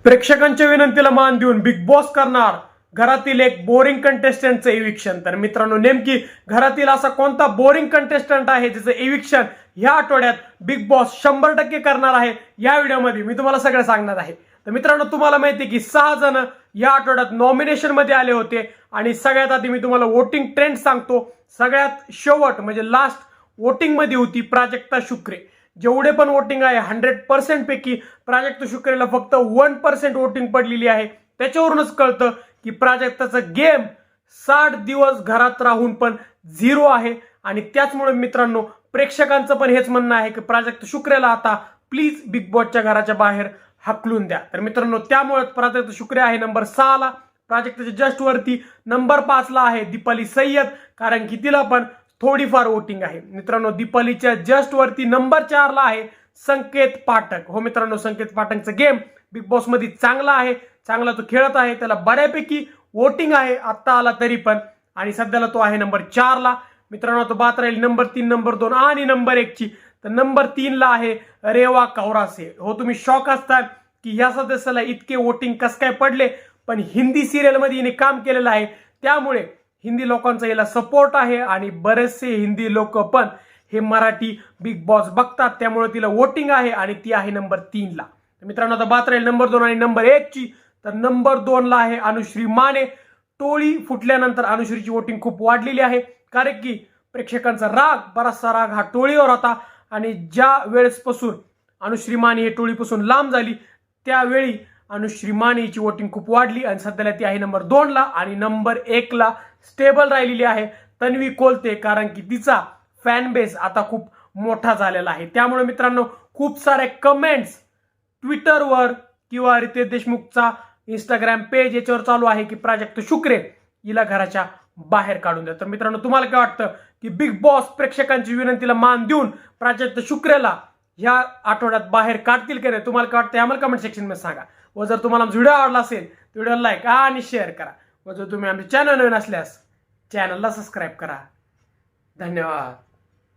प्रेक्षकांच्या विनंतीला मान देऊन बिग बॉस करणार घरातील एक बोरिंग कंटेस्टंटचं इविक्शन। तर मित्रांनो, नेमकी घरातील असा कोणता बोरिंग कंटेस्टंट आहे ज्याचं इविक्शन ह्या आठवड्यात बिग बॉस 100% करणार आहे, या व्हिडिओमध्ये मी तुम्हाला सगळं सांगणार आहे। तर मित्रांनो, तुम्हाला माहिती आहे की 6 जण या आठवड्यात नॉमिनेशन मध्ये आले होते आणि सगळ्यात आधी मी तुम्हाला वोटिंग ट्रेंड सांगतो। सगळ्यात शेवट म्हणजे लास्ट वोटिंग मध्ये होती प्राजक्ता शुक्रे। जेवढे पण वोटिंग आहे 100% पैकी प्राजक्ता शुक्रेला फक्त 1% वोटिंग पडलेली आहे। त्याच्यावरूनच कळतं की प्राजक्ताचं गेम 60 दिवस घरात राहून पण 0 आहे। आणि त्याचमुळे मित्रांनो, प्रेक्षकांचं पण हेच म्हणणं आहे की प्राजक्ता शुक्रेला आता प्लीज बिग बॉसच्या घराच्या बाहेर हकलून द्या। तर मित्रांनो, त्यामुळे प्राजक्ता शुक्रे आहे नंबर 6 ला। प्राजक्ताच्या जस्ट वरती नंबर 5 ला आहे दीपाली सय्यद, कारण की तिला पण थोडीफार वोटिंग आहे। मित्रांनो, दीपालीच्या जस्ट वरती नंबर 4 ला आहे संकेत पाठक। हो मित्रांनो, संकेत पाठकचं गेम बिग बॉस मध्ये चांगला आहे, चांगला तो खेळत आहे, त्याला बऱ्यापैकी वोटिंग आहे आता आला तरी पण, आणि सध्याला तो आहे नंबर 4 ला। मित्रांनो, तो बात राहील नंबर 3, नंबर 2 आणि नंबर 1 ची। तर नंबर 3 ला आहे रेवा कौरासे। हो, तुम्ही शॉक असतात की या सदस्याला इतके वोटिंग कस काय पडले, पण हिंदी सिरियल मध्ये हिने काम केलेलं आहे, त्यामुळे हिंदी लोकांचा याला सपोर्ट आहे आणि बरेचसे हिंदी लोक पण हे मराठी बिग बॉस बघतात, त्यामुळे तिला वोटिंग आहे आणि ती आहे नंबर 3 ला। मित्रांनो, आता बात राहील नंबर 2 आणि नंबर 1 ची। तर नंबर 2 ला आहे अनुश्री माने। टोळी फुटल्यानंतर अनुश्रीची वोटिंग खूप वाढलेली आहे, कारण की प्रेक्षकांचा बराचसा राग हा टोळीवर होता, आणि ज्या वेळेसपासून अनुश्री माने हे टोळीपासून लांब झाली त्यावेळी अनुश्री मानेची वोटिंग खूप वाढली आणि सध्याला ती आहे नंबर 2 ला। आणि नंबर 1 ला स्टेबल राहिलेली आहे तन्वी कोलते, कारण की तिचा फॅन बेस आता खूप मोठा झालेला आहे। त्यामुळे मित्रांनो, खूप सारे कमेंट्स ट्विटरवर किंवा रितेश देशमुखचा इंस्टाग्राम पेज याच्यावर चालू आहे की प्राजक्ता शुक्रे हिला घराच्या बाहेर काढून द्या। तर मित्रांनो, तुम्हाला काय वाटतं की बिग बॉस प्रेक्षकांची विनंतीला मान देऊन प्राजक्ता शुक्रेला ह्या आठवड्यात बाहेर काढतील की नाही? तुम्हाला काय वाटतं आम्हाला कमेंट सेक्शन मध्ये सांगा। व जर तुम्हाला व्हिडिओ आवडला असेल तर व्हिडिओला लाईक आणि शेअर करा, व जर तुम्ही आमच्या चॅनल नवीन असल्यास चॅनलला सबस्क्राईब करा। धन्यवाद।